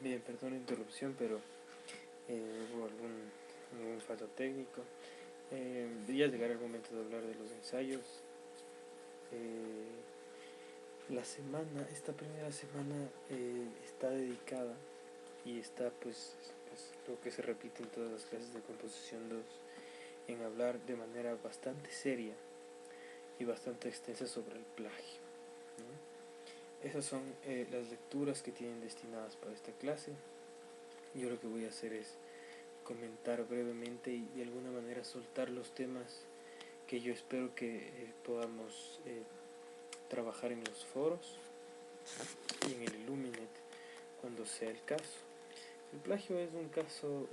Bien, perdón la interrupción, pero hubo algún fallo técnico. Ya llegará el momento de hablar de los ensayos. Esta primera semana está dedicada y está pues es lo que se repite en todas las clases de composición 2 en hablar de manera bastante seria y bastante extensa sobre el plagio, ¿no? Esas son las lecturas que tienen destinadas para esta clase. Yo lo que voy a hacer es comentar brevemente y de alguna manera soltar los temas que yo espero que podamos trabajar en los foros y en el Illuminate cuando sea el caso. El plagio es un caso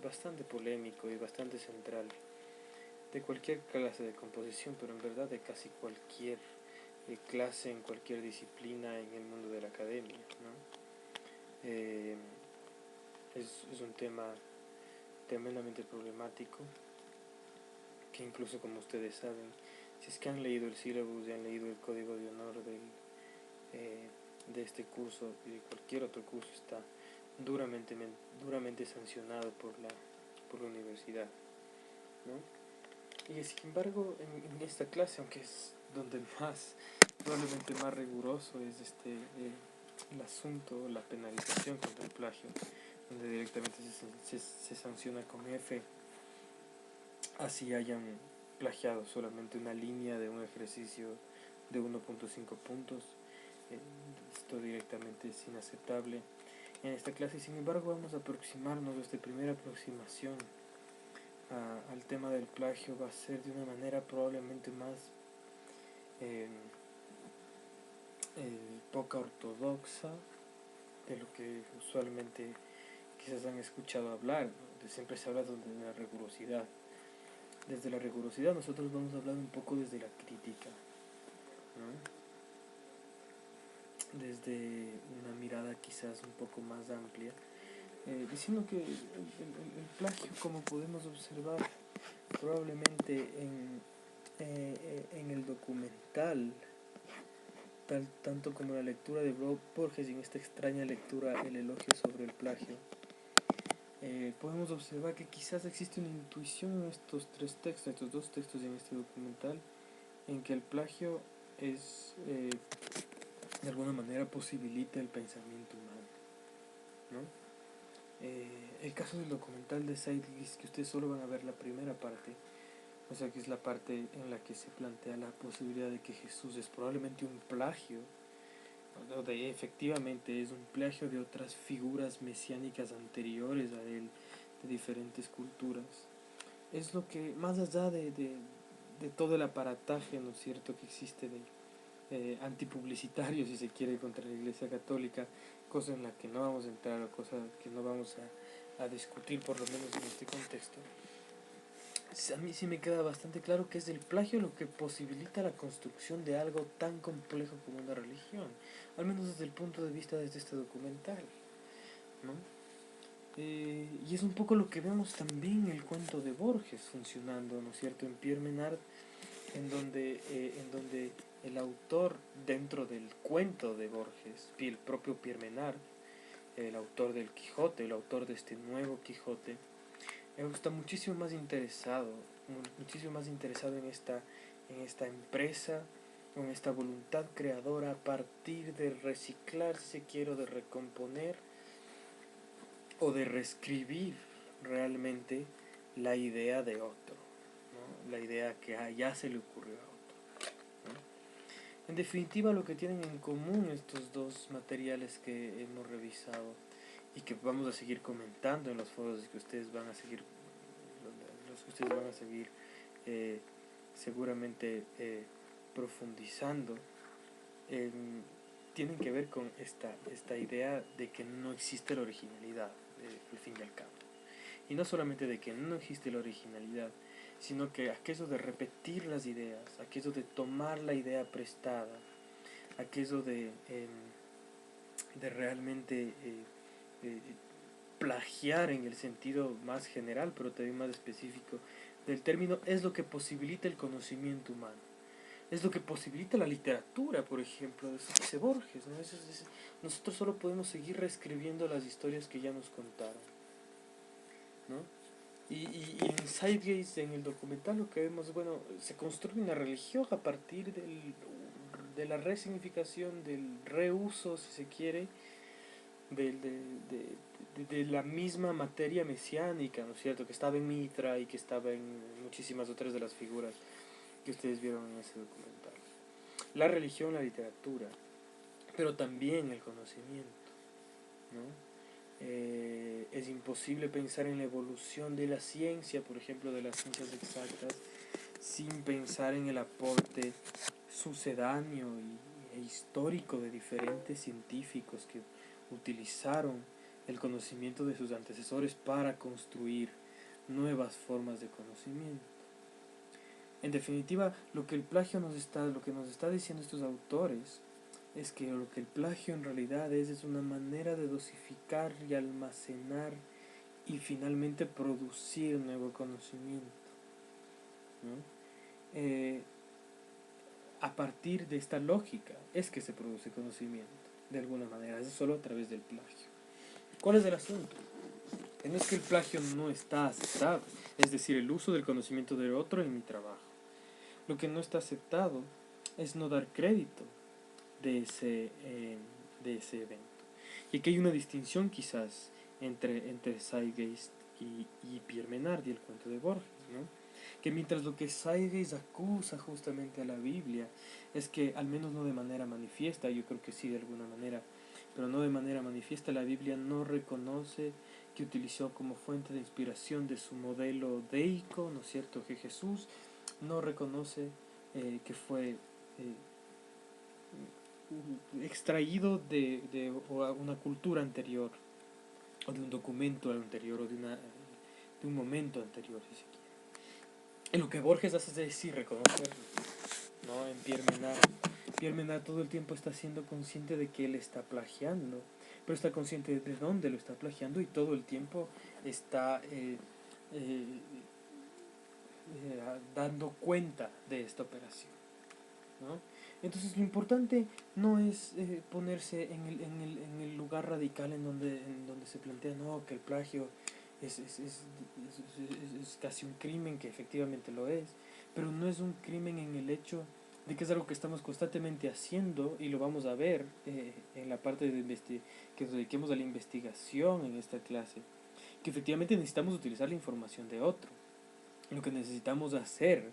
bastante polémico y bastante central de cualquier clase de composición, pero en verdad de casi cualquier clase en cualquier disciplina en el mundo de la academia, ¿no? Es un tema tremendamente problemático que incluso, como ustedes saben, si es que han leído el syllabus y han leído el código de honor de este curso y de cualquier otro curso, está duramente sancionado por la universidad, ¿no? Y sin embargo, en esta clase, aunque es donde probablemente más riguroso es el asunto, la penalización contra el plagio, donde directamente se sanciona con F, así hayan plagiado solamente una línea de un ejercicio de 1.5 puntos. Esto directamente es inaceptable en esta clase. Sin embargo, vamos a aproximarnos, esta primera aproximación al tema del plagio va a ser de una manera probablemente más poca ortodoxa de lo que usualmente quizás han escuchado hablar, ¿no? Siempre se habla de la rigurosidad. Desde la rigurosidad nosotros vamos a hablar un poco desde la crítica, ¿no? Desde una mirada quizás un poco más amplia, diciendo que el plagio, como podemos observar probablemente en el documental, tanto como la lectura de Borges y en esta extraña lectura, el elogio sobre el plagio, podemos observar que quizás existe una intuición en estos dos textos y en este documental, en que el plagio es, de alguna manera, posibilita el pensamiento humano, ¿no? El caso del documental de Seidlitz, que ustedes solo van a ver la primera parte, o sea que es la parte en la que se plantea la posibilidad de que Jesús es probablemente un plagio, o de efectivamente es un plagio de otras figuras mesiánicas anteriores a él, de diferentes culturas. Es lo que, más allá de todo el aparataje, ¿no es cierto?, que existe de antipublicitario, si se quiere, contra la Iglesia Católica, cosa en la que no vamos a entrar, o cosa que no vamos a discutir, por lo menos en este contexto. A mí sí me queda bastante claro que es el plagio lo que posibilita la construcción de algo tan complejo como una religión, al menos desde el punto de vista de este documental, ¿no? Y es un poco lo que vemos también en el cuento de Borges funcionando, ¿no es cierto?, en Pierre Menard, en donde el autor, dentro del cuento de Borges, el propio Pierre Menard, el autor del Quijote, el autor de este nuevo Quijote, está muchísimo más interesado en esta empresa, en esta voluntad creadora a partir de reciclar, si se quiere, o de recomponer o de reescribir realmente la idea de otro, ¿no? La idea que ya se le ocurrió a otro, ¿no? En definitiva, lo que tienen en común estos dos materiales que hemos revisado y que vamos a seguir comentando en los foros que ustedes van a seguir, seguramente profundizando, tienen que ver con esta idea de que no existe la originalidad, al fin y al cabo. Y no solamente de que no existe la originalidad, sino que aquello de repetir las ideas, aquello de tomar la idea prestada, aquello de realmente plagiar en el sentido más general, pero también más específico del término, es lo que posibilita el conocimiento humano. es lo que posibilita la literatura, por ejemplo, eso dice Borges, ¿no? Nosotros solo podemos seguir reescribiendo las historias que ya nos contaron, ¿no? Y en Zeitgeist, en el documental, lo que vemos, bueno, se construye una religión a partir de la resignificación, del reuso, si se quiere, de la misma materia mesiánica, ¿no es cierto?, que estaba en Mitra y que estaba en muchísimas otras de las figuras que ustedes vieron en ese documental. La religión, la literatura, pero también el conocimiento, ¿no? Es imposible pensar en la evolución de la ciencia, por ejemplo, de las ciencias exactas, sin pensar en el aporte sucedáneo e histórico de diferentes científicos que utilizaron el conocimiento de sus antecesores para construir nuevas formas de conocimiento. En definitiva, lo que nos está diciendo estos autores es que lo que el plagio en realidad es una manera de dosificar y almacenar y finalmente producir nuevo conocimiento, ¿no? A partir de esta lógica es que se produce conocimiento, de alguna manera, es solo a través del plagio. ¿Cuál es el asunto? Que no es que el plagio no está aceptado, es decir, el uso del conocimiento del otro en mi trabajo. Lo que no está aceptado es no dar crédito de ese evento. Y aquí hay una distinción quizás entre Zeitgeist y Pierre Menard y el cuento de Borges, ¿no? Que mientras lo que Zeitgeist acusa justamente a la Biblia es que, al menos no de manera manifiesta, yo creo que sí de alguna manera, pero no de manera manifiesta, la Biblia no reconoce que utilizó como fuente de inspiración de su modelo deico, ¿no es cierto?, que Jesús no reconoce que fue extraído de una cultura anterior, o de un documento anterior, o de un momento anterior, si se quiere. En lo que Borges hace es decir, reconocerlo, ¿no? En Pierre Menard todo el tiempo está siendo consciente de que él está plagiando, pero está consciente de dónde lo está plagiando y todo el tiempo está dando cuenta de esta operación, ¿no? Entonces lo importante no es ponerse en el lugar radical en donde se plantea, no, que el plagio es casi un crimen, que efectivamente lo es, pero no es un crimen en el hecho de que es algo que estamos constantemente haciendo, y lo vamos a ver en la parte que nos dediquemos a la investigación en esta clase, que efectivamente necesitamos utilizar la información de otro. Lo que necesitamos hacer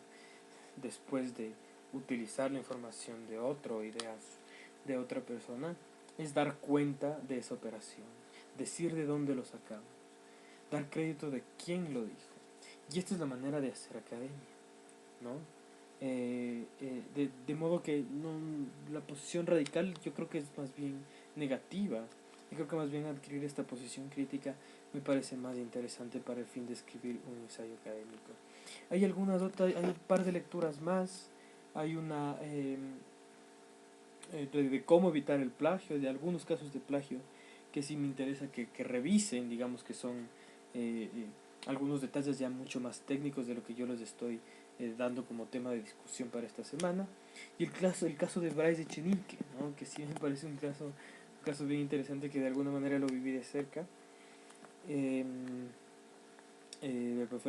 después de utilizar la información de otro, ideas de otra persona, es dar cuenta de esa operación, decir de dónde lo sacamos, dar crédito de quién lo dijo. Y esta es la manera de hacer academia, ¿no? De modo que la posición radical yo creo que es más bien negativa. Yo creo que más bien adquirir esta posición crítica me parece más interesante para el fin de escribir un ensayo académico. Hay algunas otras, hay un par de lecturas más. Hay una de cómo evitar el plagio, de algunos casos de plagio que sí me interesa que revisen, digamos que son algunos detalles ya mucho más técnicos de lo que yo les estoy dando como tema de discusión para esta semana. Y el caso de Bryce Echenique, ¿no? Que sí me parece un caso bien interesante, que de alguna manera lo viví de cerca. Fue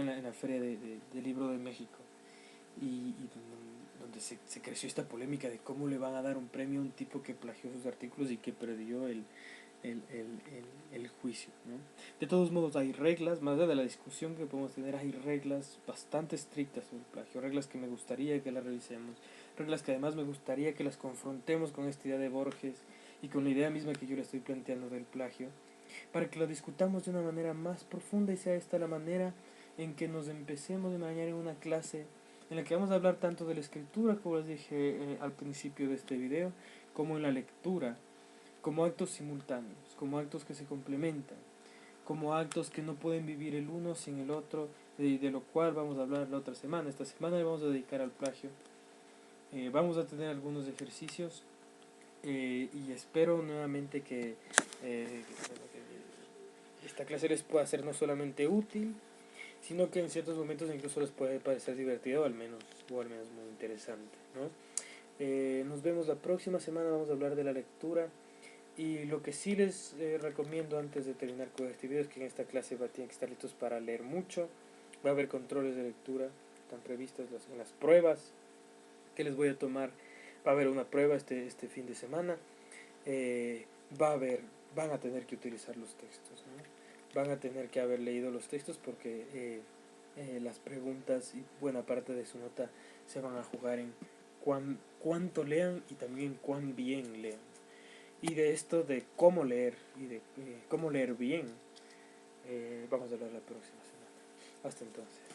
en la Feria del Libro de México, y donde se creció esta polémica de cómo le van a dar un premio a un tipo que plagió sus artículos y que perdió el juicio, ¿no? De todos modos, hay reglas, más allá de la discusión que podemos tener, hay reglas bastante estrictas sobre el plagio, reglas que me gustaría que las revisemos, reglas que además me gustaría que las confrontemos con esta idea de Borges y con la idea misma que yo le estoy planteando del plagio, para que lo discutamos de una manera más profunda y sea esta la manera en que nos empecemos de mañana en una clase en la que vamos a hablar tanto de la escritura, como les dije al principio de este video, como en la lectura, como actos simultáneos, como actos que se complementan, como actos que no pueden vivir el uno sin el otro, de lo cual vamos a hablar la otra semana. Esta semana le vamos a dedicar al plagio. Vamos a tener algunos ejercicios y espero nuevamente que esta clase les pueda ser no solamente útil, sino que en ciertos momentos incluso les puede parecer divertido o al menos muy interesante, ¿no? Nos vemos la próxima semana, vamos a hablar de la lectura. Y lo que sí les recomiendo antes de terminar con este video es que en esta clase tienen que estar listos para leer mucho. Va a haber controles de lectura, están previstas en las pruebas que les voy a tomar. Va a haber una prueba este fin de semana. Van a tener que utilizar los textos, ¿no? Van a tener que haber leído los textos porque las preguntas y buena parte de su nota se van a jugar en cuánto lean y también cuán bien lean. Y de esto de cómo leer y de cómo leer bien, vamos a hablar la próxima semana. Hasta entonces.